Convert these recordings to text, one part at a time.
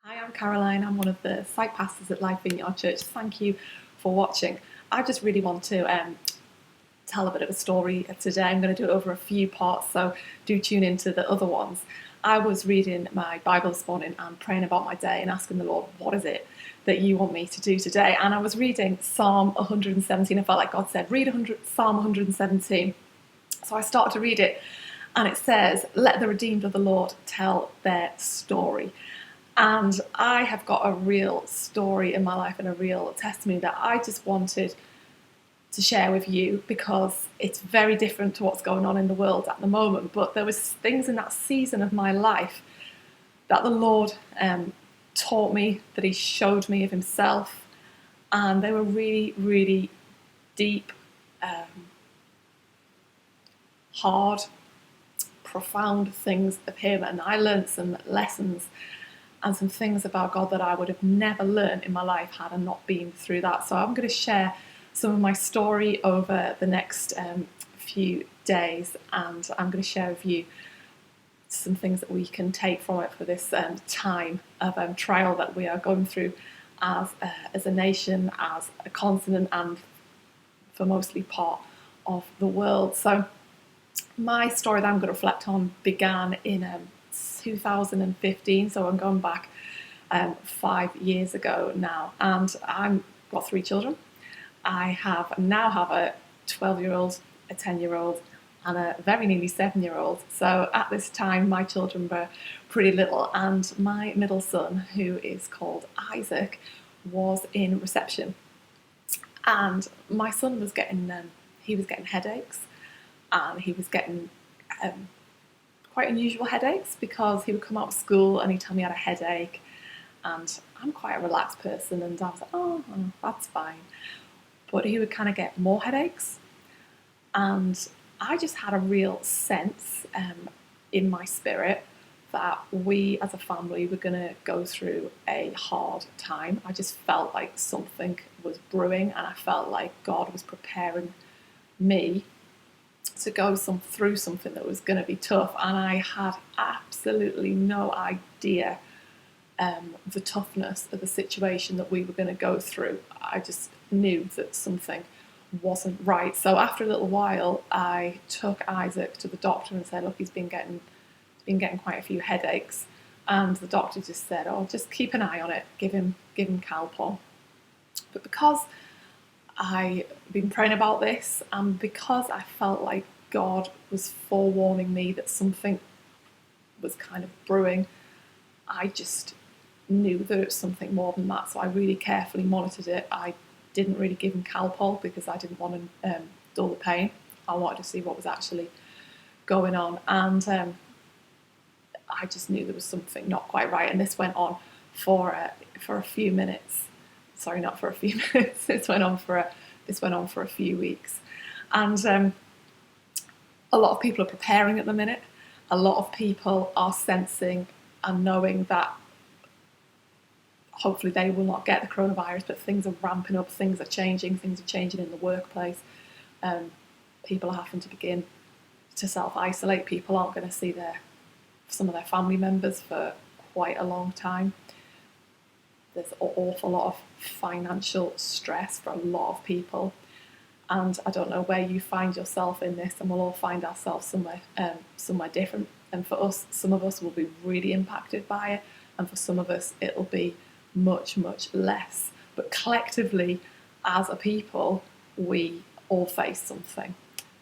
Hi, I'm Caroline. I'm one of the site pastors at Life Vineyard Church. Thank you for watching. I just really want to tell a bit of a story today. I'm going to do it over a few parts, so do tune into the other ones. I was reading my Bible this morning and praying about my day and asking the Lord, what is it that you want me to do today? And I was reading Psalm 117. I felt like God said, read Psalm 117. So I started to read it, and it says, let the redeemed of the Lord tell their story. And I have got a real story in my life and a real testimony that I just wanted to share with you, because it's very different to what's going on in the world at the moment. But there was things in that season of my life that the Lord taught me, that He showed me of Himself, and they were really, really deep, hard, profound things of Him. And I learned some lessons and some things about God that I would have never learned in my life had I not been through that. So I'm going to share some of my story over the next few days, and I'm going to share with you some things that we can take from it for this time of trial that we are going through as a nation, as a continent, and for mostly part of the world. So my story that I'm going to reflect on began in 2015, so I'm going back 5 years ago now, and I've got 3 children. I now have a 12-year-old, a 10-year-old, and a very nearly 7-year-old. So at this time, my children were pretty little, and my middle son, who is called Isaac, was in reception. And my son was getting headaches, and he was getting quite unusual headaches, because he would come out of school and he'd tell me he had a headache, and I'm quite a relaxed person, and I was like, oh, that's fine. But he would kind of get more headaches, and I just had a real sense in my spirit that we as a family were going to go through a hard time. I just felt like something was brewing, and I felt like God was preparing me to go through something that was going to be tough. And I had absolutely no idea the toughness of the situation that we were going to go through. I just knew that something wasn't right. So after a little while, I took Isaac to the doctor and said, look, he's been getting quite a few headaches. And the doctor just said, oh, just keep an eye on it, give him Calpol. But because I've been praying about this, and because I felt like God was forewarning me that something was kind of brewing, I just knew that it was something more than that. So I really carefully monitored it. I didn't really give him Calpol because I didn't want to dull the pain. I wanted to see what was actually going on, and I just knew there was something not quite right. And this went on for a few minutes. Sorry, not for a few minutes. This went on for a few weeks, and a lot of people are preparing at the minute. A lot of people are sensing and knowing that hopefully they will not get the coronavirus, but things are ramping up, things are changing in the workplace. People are having to begin to self-isolate. People aren't going to see some of their family members for quite a long time. There's an awful lot of financial stress for a lot of people. And I don't know where you find yourself in this, and we'll all find ourselves somewhere different. And for us, some of us will be really impacted by it, and for some of us it'll be much, much less. But collectively, as a people, we all face something,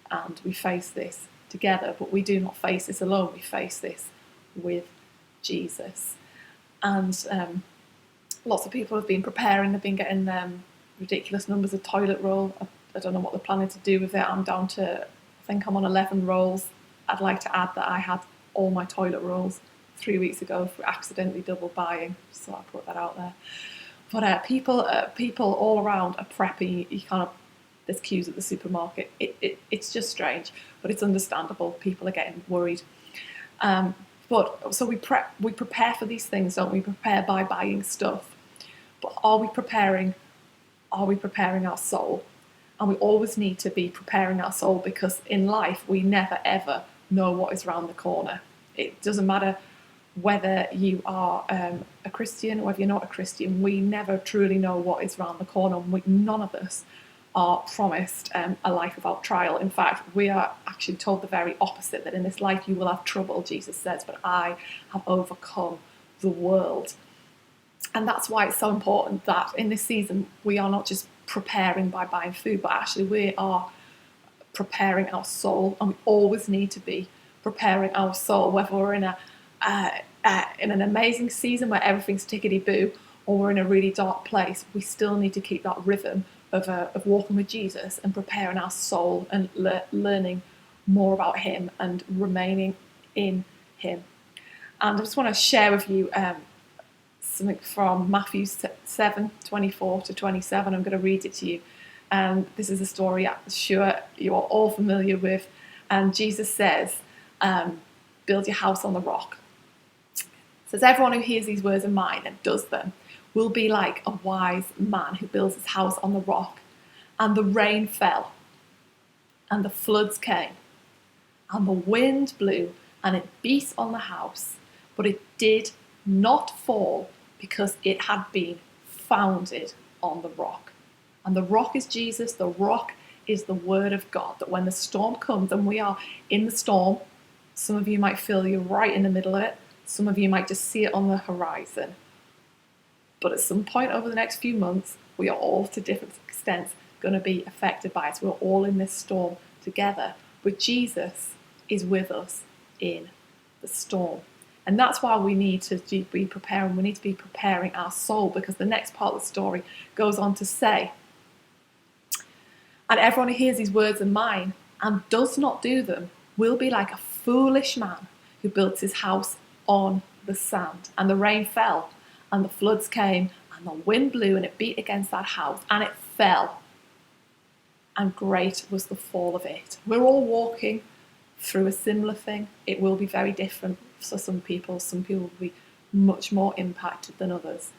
and we face this together. But we do not face this alone. We face this with Jesus. And lots of people have been preparing. They've been getting ridiculous numbers of toilet roll. I don't know what they're planning to do with it. I'm down to, I think I'm on 11 rolls. I'd like to add that I had all my toilet rolls 3 weeks ago for accidentally double buying, so I put that out there. But people all around are prepping. There's queues at the supermarket. It's just strange, but it's understandable. People are getting worried. But so we prepare for these things, don't we? Prepare by buying stuff. But are we preparing our soul? And we always need to be preparing our soul, because in life we never ever know what is around the corner. It doesn't matter whether you are a Christian, whether you're not a Christian, we never truly know what is around the corner. None of us are promised a life without trial. In fact, we are actually told the very opposite, that in this life you will have trouble, Jesus says, but I have overcome the world. And that's why it's so important that in this season we are not just preparing by buying food, but actually we are preparing our soul, and we always need to be preparing our soul, whether we're in an amazing season where everything's tickety-boo, or we're in a really dark place. We still need to keep that rhythm of walking with Jesus and preparing our soul and learning more about him and remaining in him. And I just want to share with you something from Matthew 7:24 to 27. I'm going to read it to you. And this is a story I'm sure you are all familiar with. And Jesus says, build your house on the rock. It says, everyone who hears these words of mine and does them will be like a wise man who builds his house on the rock. And the rain fell, and the floods came, and the wind blew, and it beat on the house, but it did not fall, because it had been founded on the rock. And the rock is Jesus, the rock is the word of God, that when the storm comes and we are in the storm, some of you might feel you're right in the middle of it, some of you might just see it on the horizon. But at some point over the next few months, we are all to different extents going to be affected by it. We're all in this storm together. But Jesus is with us in the storm. And that's why we need to be preparing. We need to be preparing our soul, because the next part of the story goes on to say, and everyone who hears these words of mine and does not do them will be like a foolish man who built his house on the sand. And the rain fell, and the floods came, and the wind blew, and it beat against that house, and it fell. And great was the fall of it. We're all walking through a similar thing. It will be very different for some people. Some people will be much more impacted than others.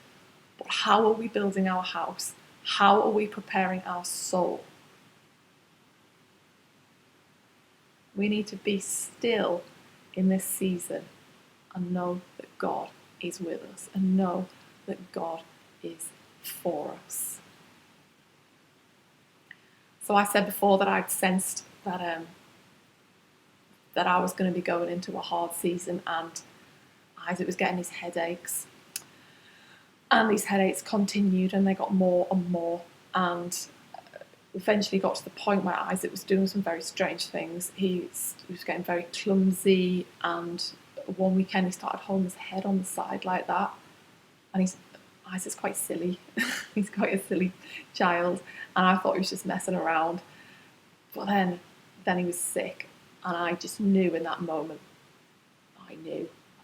But how are we building our house? How are we preparing our soul? We need to be still in this season and know that God is with us, and know that God is for us. So I said before that I'd sensed that that I was going to be going into a hard season, and Isaac was getting his headaches. And these headaches continued, and they got more and more, and eventually got to the point where Isaac was doing some very strange things. He was getting very clumsy, and one weekend he started holding his head on the side like that. And Isaac's quite silly. He's quite a silly child, and I thought he was just messing around. But then he was sick, and I just knew in that moment. I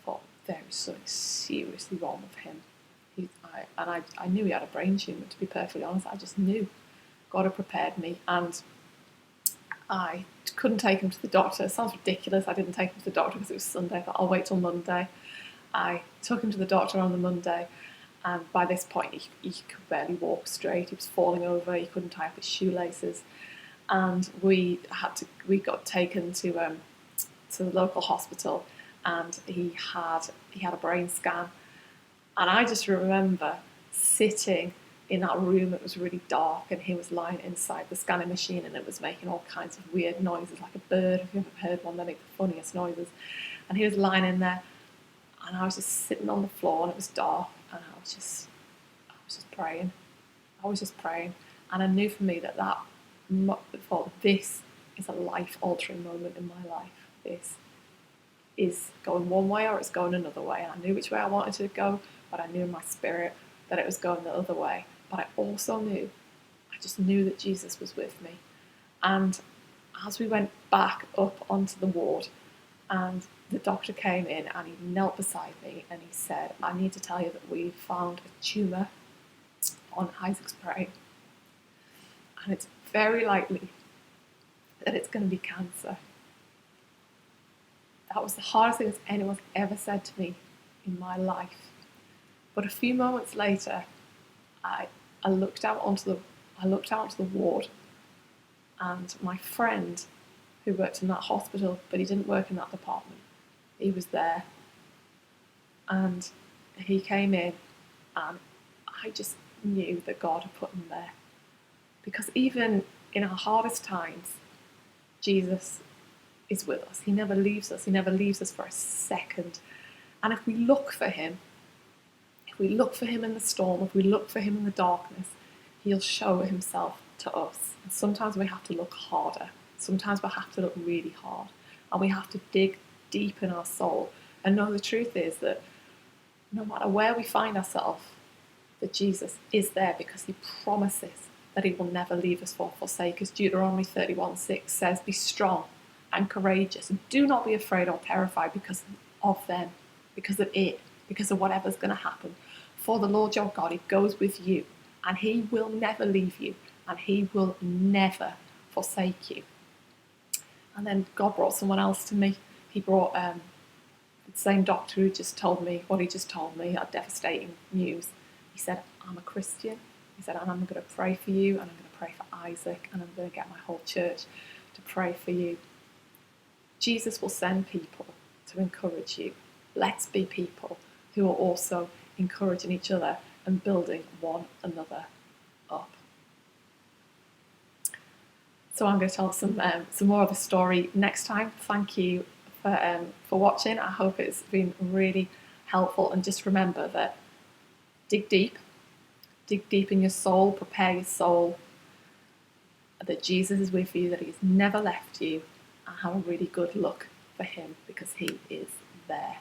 thought there was something seriously wrong with him. I knew he had a brain tumour, to be perfectly honest. I just knew. God had prepared me, and I couldn't take him to the doctor. It sounds ridiculous. I didn't take him to the doctor because it was Sunday. I thought, I'll wait till Monday. I took him to the doctor on the Monday, and by this point he could barely walk straight. He was falling over. He couldn't tie up his shoelaces, and we got taken to the local hospital, and he had a brain scan. And I just remember sitting in that room. It was really dark, and he was lying inside the scanning machine, and it was making all kinds of weird noises, like a bird. If you've ever heard one, they make the funniest noises. And he was lying in there, and I was just sitting on the floor, and it was dark, and I was just praying. I was just praying, and I knew for me that this is a life-altering moment in my life. This is going one way or it's going another way. And I knew which way I wanted to go, but I knew in my spirit that it was going the other way. But I also I just knew that Jesus was with me. And as we went back up onto the ward, and the doctor came in and he knelt beside me and he said, I need to tell you that we found a tumour on Isaac's brain. And it's very likely that it's going to be cancer. That was the hardest thing that anyone's ever said to me in my life. But a few moments later, I looked out onto the ward, and my friend, who worked in that hospital, but he didn't work in that department, he was there, And he came in, and I just knew that God had put him there. Because even in our hardest times, Jesus is with us. He never leaves us. He never leaves us for a second. And if we look for him, if we look for him in the storm, if we look for him in the darkness, he'll show himself to us. And sometimes we have to look harder. Sometimes we have to look really hard. And we have to dig deep in our soul and know the truth is that no matter where we find ourselves, that Jesus is there because he promises that he will never leave us or forsake us. Deuteronomy 31:6 says, "Be strong and courageous, and do not be afraid or terrified because of them, because of it, because of whatever's going to happen. For the Lord your God, he goes with you, and he will never leave you, and he will never forsake you." And then God brought someone else to me. He brought the same doctor who just told me what he just told me, had devastating news. He said, "I'm a Christian." He said, "And I'm going to pray for you, and I'm going to pray for Isaac, and I'm going to get my whole church to pray for you." Jesus will send people to encourage you. Let's be people who are also encouraging each other and building one another up. So I'm going to tell some more of the story next time. Thank you for watching. I hope it's been really helpful. And just remember that dig deep in your soul, prepare your soul, that Jesus is with you, that he's never left you, and have a really good look for him because he is there.